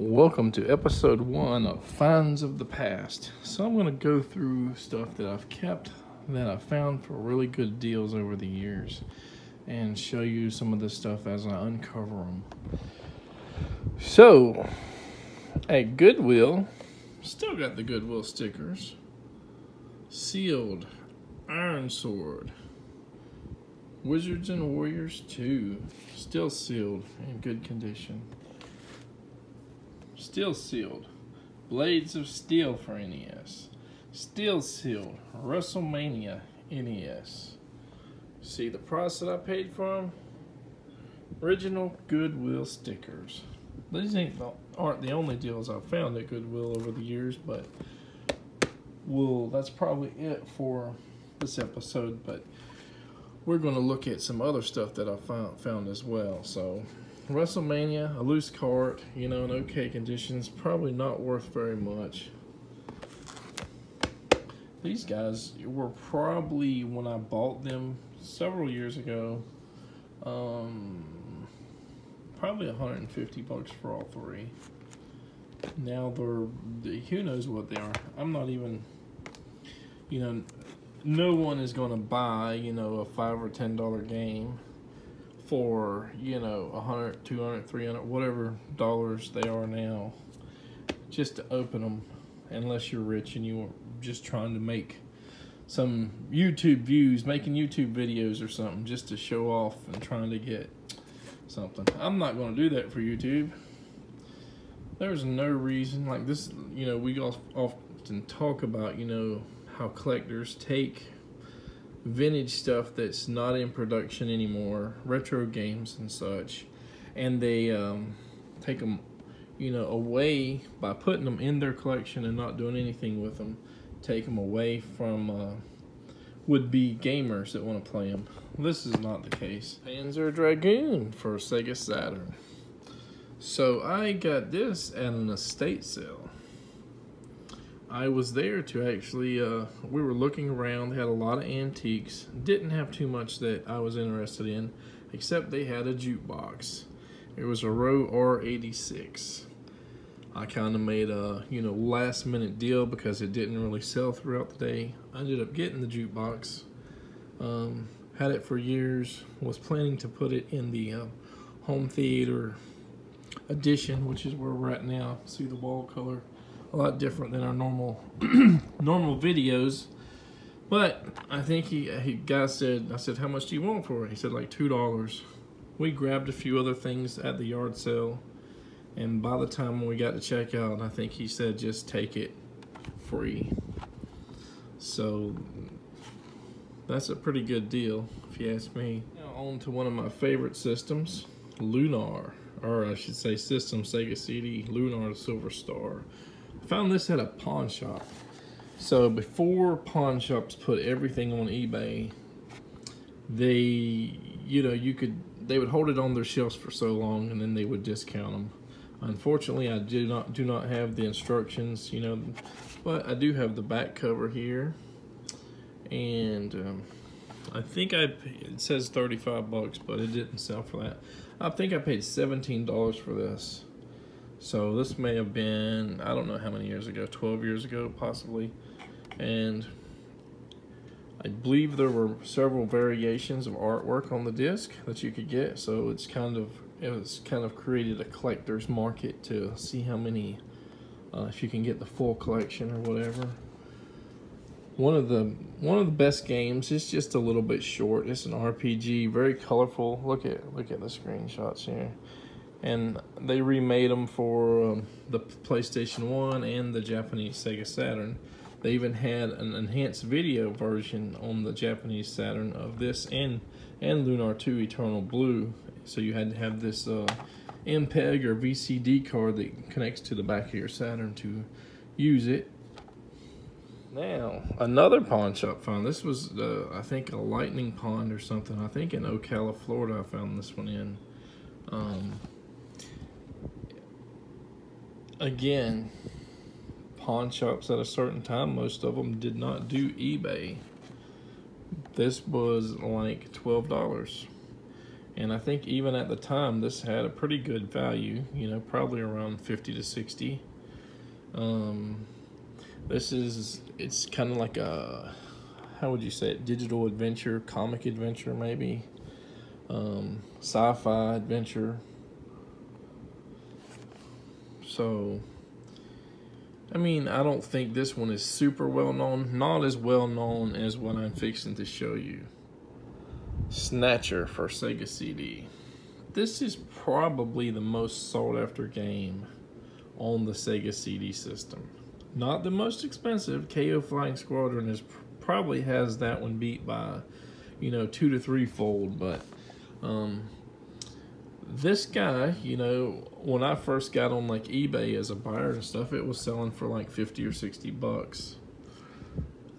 Welcome to episode 1 of Finds of the Past. So I'm going to go through stuff that I've kept that I found for really good deals over the years and show you some of this stuff as I uncover them. So, at Goodwill, still got the Goodwill stickers. Sealed Iron Sword. Wizards and Warriors 2. Still sealed in good condition. Still sealed, Blades of Steel for NES. Still sealed, WrestleMania NES. See the price that I paid for them? Original Goodwill stickers. These aren't the only deals I've found at Goodwill over the years, but that's probably it for this episode. But we're going to look at some other stuff that I found as well. So, WrestleMania, a loose cart, in okay conditions, probably not worth very much. These guys were probably, when I bought them several years ago, probably $150 for all three. Now who knows what they are. I'm not even, no one is going to buy, a $5 or $10 game for, $100, $200, $300, whatever dollars they are now, just to open them, unless you're rich and you are just trying to make some YouTube views, making YouTube videos or something, just to show off and trying to get something. I'm not going to do that for YouTube. There's no reason, like this, we often talk about, how collectors take vintage stuff that's not in production anymore, retro games and such, and they take them, away by putting them in their collection and not doing anything with them. Take them away from would-be gamers that want to play them. This is not the case. Panzer Dragoon for Sega Saturn. So I got this at an estate sale. I was there to actually, we were looking around. They had a lot of antiques. Didn't have too much that I was interested in, except they had a jukebox. It was a Row R86. I kind of made a, last minute deal because it didn't really sell throughout the day. I ended up getting the jukebox. Had it for years. Was planning to put it in the home theater edition, which is where we're at now. See the wall color? A lot different than our normal videos, but I think I said, how much do you want for it? He said like $2. We grabbed a few other things at the yard sale, and by the time we got to checkout, I think he said just take it free. So that's a pretty good deal, if you ask me. Now on to one of my favorite systems, Lunar, or I should say system, Sega CD, Lunar Silver Star. Found this at a pawn shop. So before pawn shops put everything on eBay, they would hold it on their shelves for so long and then they would discount them. Unfortunately, I do not have the instructions, but I do have the back cover here, and I think it says $35, but it didn't sell for that. I think I paid $17 for this. So this may have been, I don't know how many years ago, 12 years ago possibly. And I believe there were several variations of artwork on the disc that you could get. So it was kind of created a collector's market to see how many, if you can get the full collection or whatever. One of the best games. It's just a little bit short. It's an RPG, very colorful. Look at the screenshots here. And they remade them for the PlayStation 1 and the Japanese Sega Saturn. They even had an enhanced video version on the Japanese Saturn of this and Lunar 2 Eternal Blue. So you had to have this MPEG or VCD card that connects to the back of your Saturn to use it. Now, another pawn shop found. This was, I think, a Lightning Pond or something. I think in Ocala, Florida, I found this one in. Again, pawn shops at a certain time, most of them did not do eBay. This was like $12. And I think even at the time, this had a pretty good value, you know, probably around 50 to 60. It's kind of like a, how would you say it, digital adventure, comic adventure maybe, sci-fi adventure. So, I mean, I don't think this one is super well known, not as well known as what I'm fixing to show you. Snatcher for Sega CD. This is probably the most sought after game on the Sega CD system. Not the most expensive. KO Flying Squadron probably has that one beat by, you know, 2 to 3 fold. But this guy, you know, when I first got on like eBay as a buyer and stuff, it was selling for like 50 or 60 bucks.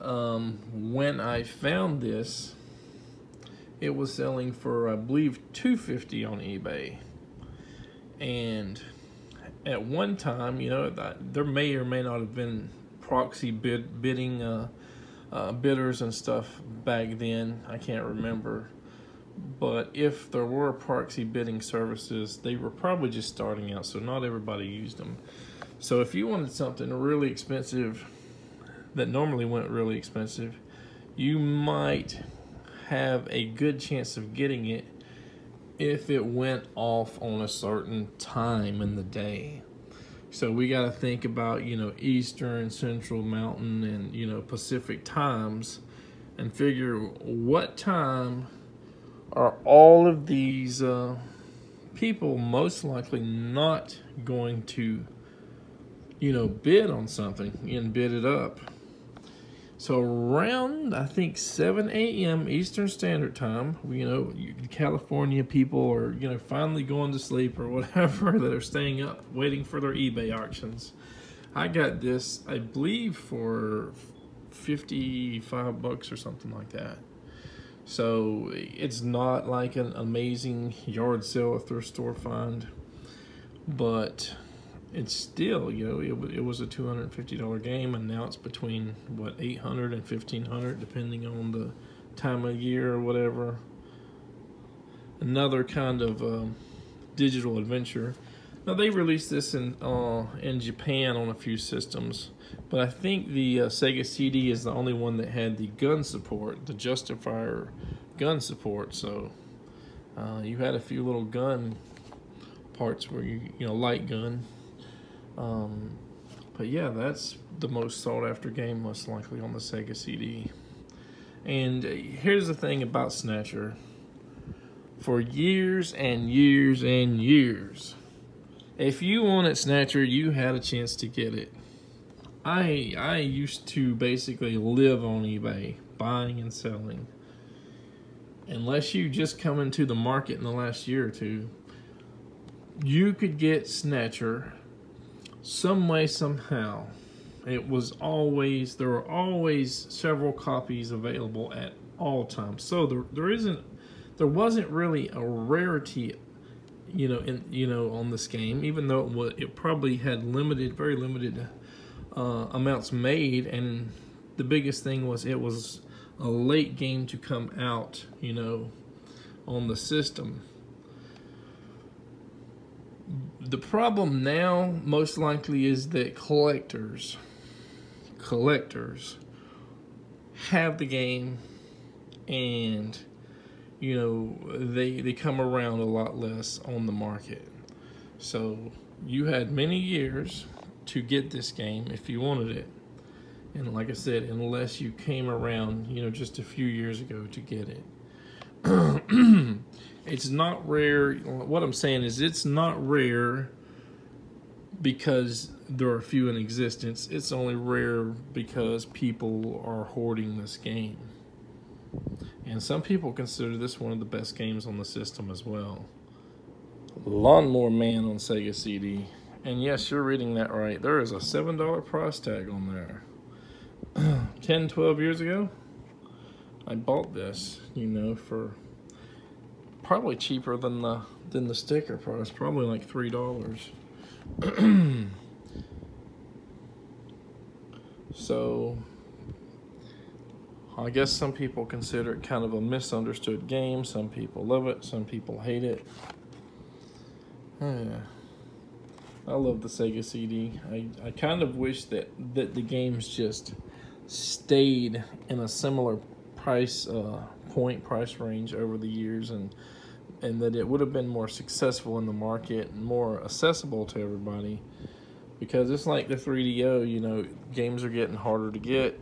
When I found this, it was selling for, I believe, $250 on eBay. And at one time, you know, there may or may not have been proxy bidding bidders and stuff back then. I can't remember. But if there were proxy bidding services, they were probably just starting out, so not everybody used them. So if you wanted something really expensive that normally went really expensive, you might have a good chance of getting it if it went off on a certain time in the day. So we got to think about, you know, Eastern, Central, Mountain, and, you know, Pacific times, and figure what time are all of these people most likely not going to, you know, bid on something and bid it up. So around, I think, 7 a.m. Eastern Standard Time, you know, California people are, you know, finally going to sleep or whatever, that are staying up waiting for their eBay auctions. I got this, I believe, for 55 bucks or something like that. So it's not like an amazing yard sale or thrift store find, but it's still, you know, it was a $250 game, and now it's between, what, $800 and $1,500, depending on the time of year or whatever. Another kind of digital adventure. Now, they released this in Japan on a few systems, but I think the Sega CD is the only one that had the gun support, the Justifier gun support. So you had a few little gun parts where you know, light gun. But yeah, that's the most sought after game most likely on the Sega CD. And here's the thing about Snatcher. For years and years and years, if you wanted Snatcher, you had a chance to get it. I used to basically live on eBay, buying and selling. Unless you just come into the market in the last year or two, you could get Snatcher some way, somehow. It was always, there were always several copies available at all times. So there wasn't really a rarity, on this game, even though it probably had very limited amounts made. And the biggest thing was it was a late game to come out, on the system. The problem now, most likely, is that collectors have the game, and they come around a lot less on the market. So you had many years to get this game if you wanted it, and like I said, unless you came around just a few years ago to get it. It's not rare. What I'm saying is, it's not rare because there are few in existence. It's only rare because people are hoarding this game. And some people consider this one of the best games on the system as well. Lawnmower Man on Sega CD. And yes, you're reading that right. There is a $7 price tag on there. 10, 12 years ago, I bought this, for probably cheaper than the sticker price, probably like $3. So I I guess some people consider it kind of a misunderstood game. Some people love it, some people hate it. I love the Sega CD. I kind of wish that the games just stayed in a similar price range over the years, and that it would have been more successful in the market and more accessible to everybody. Because it's like the 3DO, you know, games are getting harder to get.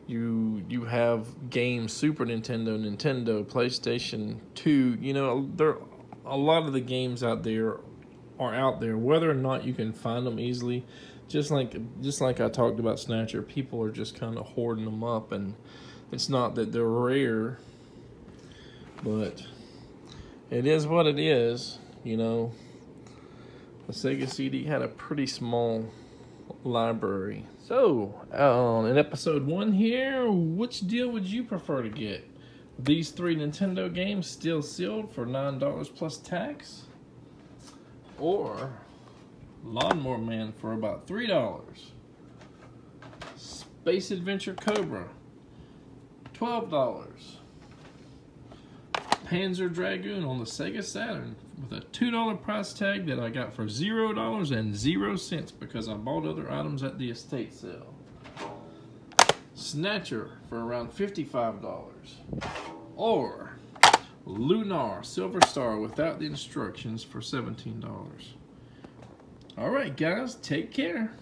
You have games, Super Nintendo, PlayStation 2, you know, a lot of the games out there are out there, whether or not you can find them easily. Just like I talked about Snatcher, people are just kind of hoarding them up, and it's not that they're rare, but it is what it is, you know. The Sega CD had a pretty small library. So, in episode 1 here, which deal would you prefer to get? These 3 Nintendo games still sealed for $9 plus tax? Or Lawnmower Man for about $3? Space Adventure Cobra, $12. Panzer Dragoon on the Sega Saturn with a $2 price tag that I got for $0.00 because I bought other items at the estate sale. Snatcher for around $55. Or Lunar Silver Star without the instructions for $17. Alright guys, take care.